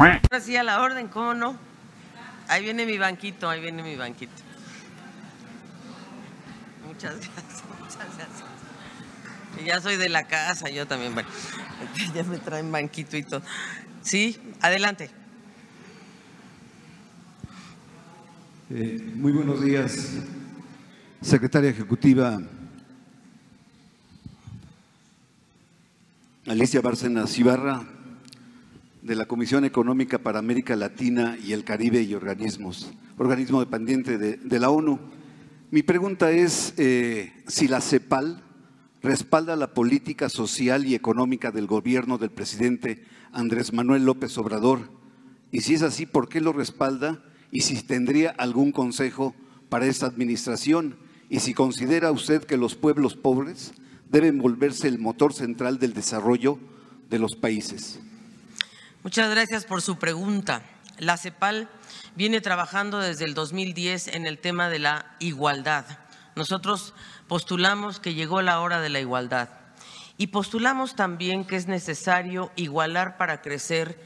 Ahora sí, a la orden, ¿cómo no? Ahí viene mi banquito, ahí viene mi banquito. Muchas gracias, muchas gracias. Y ya soy de la casa, yo también, bueno, ya me traen banquito y todo. Sí, adelante. Muy buenos días, secretaria ejecutiva Alicia Bárcenas Ibarra, de la Comisión Económica para América Latina y el Caribe y organismo dependiente de la ONU. Mi pregunta es si la CEPAL respalda la política social y económica del gobierno del presidente Andrés Manuel López Obrador, y si es así, ¿por qué lo respalda? Y si tendría algún consejo para esta administración, y si considera usted que los pueblos pobres deben volverse el motor central del desarrollo de los países. Muchas gracias por su pregunta. La CEPAL viene trabajando desde el 2010 en el tema de la igualdad. Nosotros postulamos que llegó la hora de la igualdad y postulamos también que es necesario igualar para crecer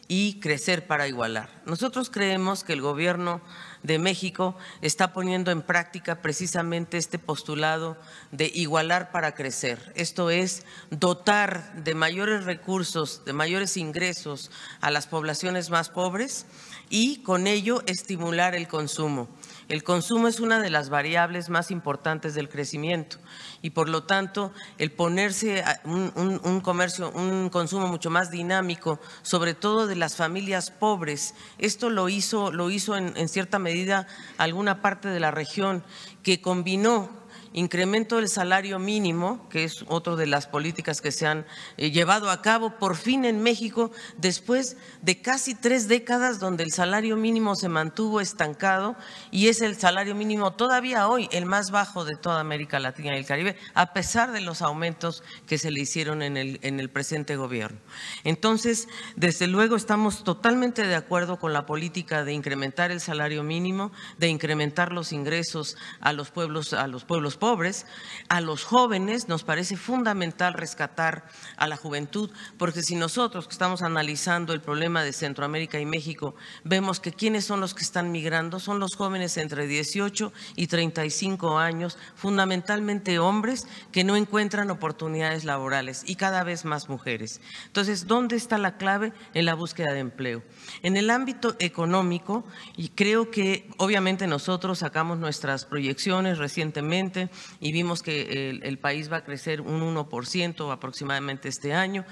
y crecer para igualar. Nosotros creemos que el gobierno de México está poniendo en práctica precisamente este postulado de igualar para crecer. Esto es dotar de mayores recursos, de mayores ingresos a las poblaciones más pobres y con ello estimular el consumo. El consumo es una de las variables más importantes del crecimiento y por lo tanto el ponerse un consumo mucho más dinámico, sobre todo de las familias pobres, esto lo hizo en cierta medida alguna parte de la región que combinó incremento del salario mínimo, que es otra de las políticas que se han llevado a cabo por fin en México, después de casi 3 décadas donde el salario mínimo se mantuvo estancado y es el salario mínimo todavía hoy el más bajo de toda América Latina y el Caribe, a pesar de los aumentos que se le hicieron en el presente gobierno. Entonces, desde luego estamos totalmente de acuerdo con la política de incrementar el salario mínimo, de incrementar los ingresos a los pueblos pobres, a los jóvenes. Nos parece fundamental rescatar a la juventud, porque si nosotros que estamos analizando el problema de Centroamérica y México, vemos que quiénes son los que están migrando, son los jóvenes entre 18 y 35 años, fundamentalmente hombres que no encuentran oportunidades laborales y cada vez más mujeres. Entonces, ¿dónde está la clave? En la búsqueda de empleo. En el ámbito económico, y creo que obviamente nosotros sacamos nuestras proyecciones recientemente y vimos que el país va a crecer un 1% aproximadamente este año.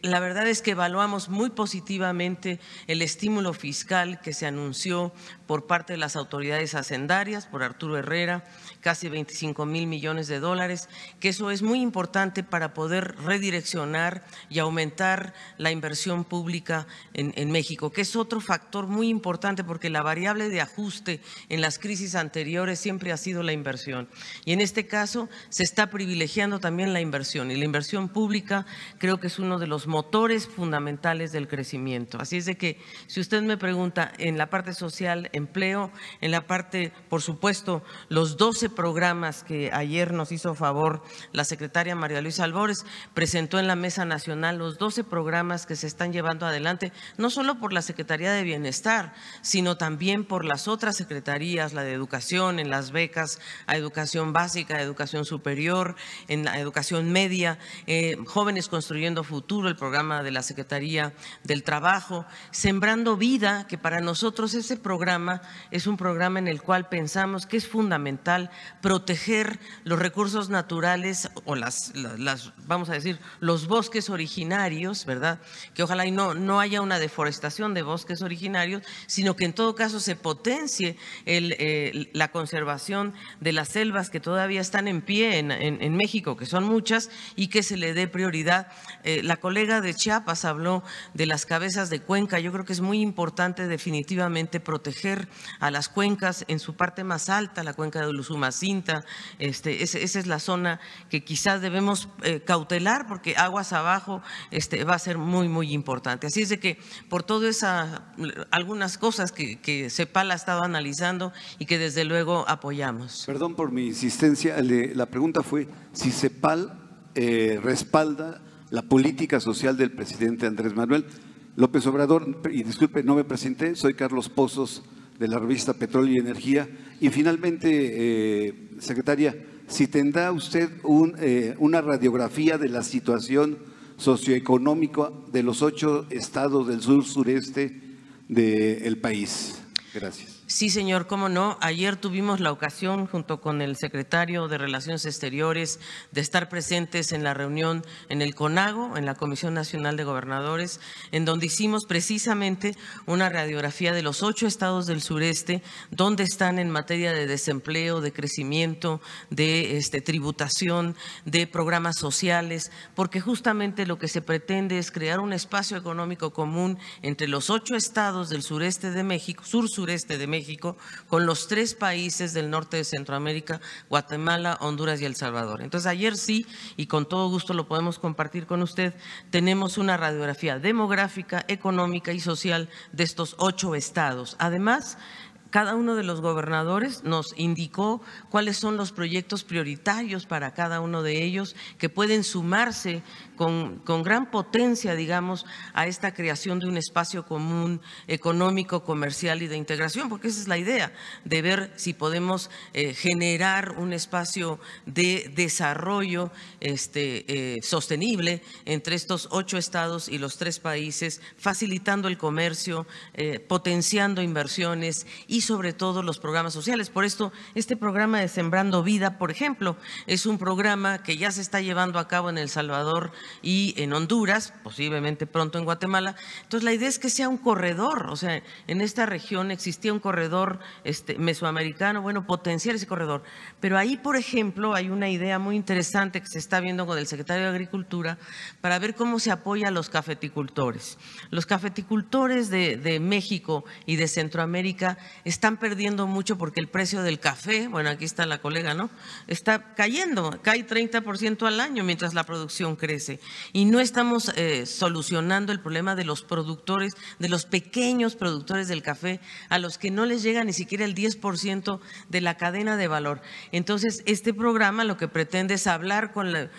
La verdad es que evaluamos muy positivamente el estímulo fiscal que se anunció por parte de las autoridades hacendarias, por Arturo Herrera, casi 25,000 millones de dólares, que eso es muy importante para poder redireccionar y aumentar la inversión pública en México, que es otro factor muy importante porque la variable de ajuste en las crisis anteriores siempre ha sido la inversión. Y en este caso se está privilegiando también la inversión, y la inversión pública creo que es uno de los motores fundamentales del crecimiento. Así es de que si usted me pregunta en la parte social, empleo, en la parte, por supuesto, los 12 programas que ayer nos hizo favor la secretaria María Luisa Albores, presentó en la Mesa Nacional los 12 programas que se están llevando adelante, no solo por la Secretaría de Bienestar, sino también por las otras secretarías, la de Educación, en las becas a educación básica, a educación superior, en la educación media, Jóvenes Construyendo Futuro, el programa de la Secretaría del Trabajo, Sembrando Vida, que para nosotros ese programa es un programa en el cual pensamos que es fundamental proteger los recursos naturales o vamos a decir, los bosques originarios, ¿verdad? Que ojalá y no haya una deforestación de bosques originarios, sino que en todo caso se potencie la conservación de las selvas que todavía están en pie en México, que son muchas, y que se le dé prioridad. La colega de Chiapas habló de las cabezas de cuenca. Yo creo que es muy importante definitivamente proteger a las cuencas en su parte más alta, la cuenca de Usumacinta. Esa es la zona que quizás debemos cautelar, porque aguas abajo va a ser muy, muy importante. Así es de que por todo algunas cosas que CEPAL ha estado analizando y que desde luego apoyamos. Perdón por mi insistencia, la pregunta fue si CEPAL respalda la política social del presidente Andrés Manuel. López Obrador. Y disculpe, no me presenté, soy Carlos Pozos de la revista Petróleo y Energía. Y finalmente, secretaria, si tendrá usted una radiografía de la situación socioeconómica de los 8 estados del sur-sureste del país. Gracias. Sí, señor, cómo no. Ayer tuvimos la ocasión, junto con el secretario de Relaciones Exteriores, de estar presentes en la reunión en el CONAGO, en la Comisión Nacional de Gobernadores, en donde hicimos precisamente una radiografía de los 8 estados del sureste, donde están en materia de desempleo, de crecimiento, de tributación, de programas sociales, porque justamente lo que se pretende es crear un espacio económico común entre los 8 estados del sureste de México, sur-sureste de México, con los 3 países del norte de Centroamérica, Guatemala, Honduras y El Salvador. Entonces, ayer sí, y con todo gusto lo podemos compartir con usted, tenemos una radiografía demográfica, económica y social de estos 8 estados. Además, cada uno de los gobernadores nos indicó cuáles son los proyectos prioritarios para cada uno de ellos que pueden sumarse con gran potencia, digamos, a esta creación de un espacio común económico, comercial y de integración, porque esa es la idea, de ver si podemos generar un espacio de desarrollo sostenible entre estos 8 estados y los 3 países, facilitando el comercio, potenciando inversiones y sobre todo los programas sociales. Por esto, este programa de Sembrando Vida, por ejemplo, es un programa que ya se está llevando a cabo en El Salvador y en Honduras, posiblemente pronto en Guatemala. Entonces, la idea es que sea un corredor, o sea, en esta región existía un corredor mesoamericano, bueno, potenciar ese corredor. Pero ahí, por ejemplo, hay una idea muy interesante que se está viendo con el secretario de Agricultura para ver cómo se apoya a los cafeticultores. Los cafeticultores de México y de Centroamérica están perdiendo mucho porque el precio del café, bueno, aquí está la colega, ¿no?, está cayendo, cae 30% al año mientras la producción crece. Y no estamos solucionando el problema de los productores, de los pequeños productores del café, a los que no les llega ni siquiera el 10% de la cadena de valor. Entonces, este programa lo que pretende es hablar con la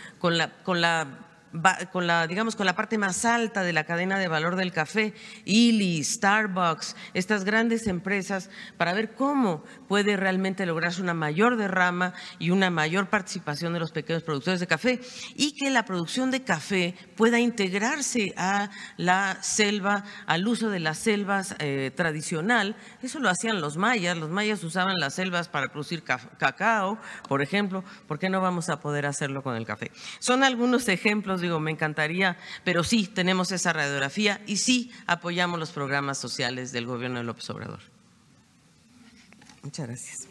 parte más alta de la cadena de valor del café, Illy, Starbucks, estas grandes empresas, para ver cómo puede realmente lograrse una mayor derrama y una mayor participación de los pequeños productores de café, y que la producción de café pueda integrarse a la selva, al uso de las selvas tradicional. Eso lo hacían los mayas usaban las selvas para producir cacao, por ejemplo. ¿Por qué no vamos a poder hacerlo con el café? Son algunos ejemplos, digo, me encantaría, pero sí tenemos esa radiografía y sí apoyamos los programas sociales del gobierno de López Obrador. Muchas gracias.